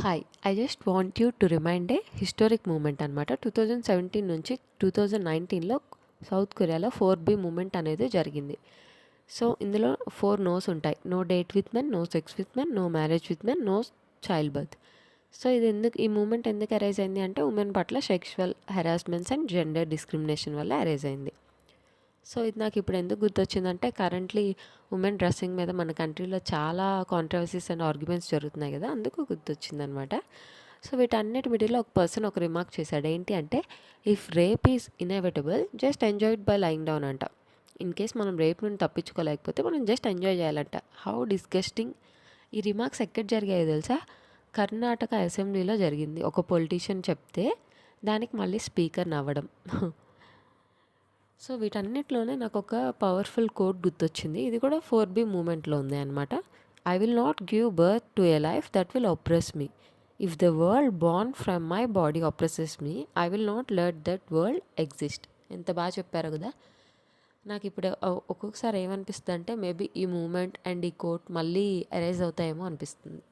Hi! I just want you to remind a historic moment అనమాట. 2017 నుంచి 2019లో south కొరియాలో 4B moment అనేది జరిగింది. సో, ఇందులో 4 నోస్ ఉంటాయి. No date with men, no sex with men, no marriage with men, no child birth. So, ఈ moment ఎందుకు arise అయింది అంటే ఉమెన్ పట్ల sexual harassments and gender discrimination వల్ల అరైజ్ అయింది. సో, ఇది నాకు ఇప్పుడు ఎందుకు గుర్తొచ్చిందంటే కరెంట్లీ ఉమెన్ డ్రెస్సింగ్ మీద మన కంట్రీలో చాలా కాంట్రవర్సీస్ అండ్ ఆర్గ్యుమెంట్స్ జరుగుతున్నాయి కదా, అందుకు గుర్తొచ్చిందనమాట. సో, వీటన్నిటి మిడిల్లో ఒక పర్సన్ ఒక రిమార్క్ చేశాడు. ఏంటి అంటే, if rape is inevitable just enjoy it by lying down అంట. ఇన్ కేస్ మనం రేప్ నుండి తప్పించుకోలేకపోతే మనం జస్ట్ ఎంజాయ్ చేయాలంట. How disgusting. ఈ రిమార్క్స్ ఎక్కడ జరిగాయో తెలుసా? కర్ణాటక అసెంబ్లీలో జరిగింది. ఒక పొలిటీషియన్ చెప్తే దానికి మళ్ళీ స్పీకర్ నవ్వడం. సో, వీటన్నిటిలోనే నాకు ఒక పవర్ఫుల్ కోట్ గుర్తొచ్చింది. ఇది కూడా 4B మూమెంట్లో ఉంది అనమాట. I will not give birth to a life that will oppress me. If the world born from my body oppresses me, I will not let that world exist. ఎంత బాగా చెప్పారు కదా. నాకు ఇప్పుడు ఒక్కొక్కసారి ఏమనిపిస్తుంది అంటే మేబీ ఈ మూమెంట్ అండ్ ఈ కోట్ మళ్ళీ ఎరేజ్ అవుతాయేమో అనిపిస్తుంది.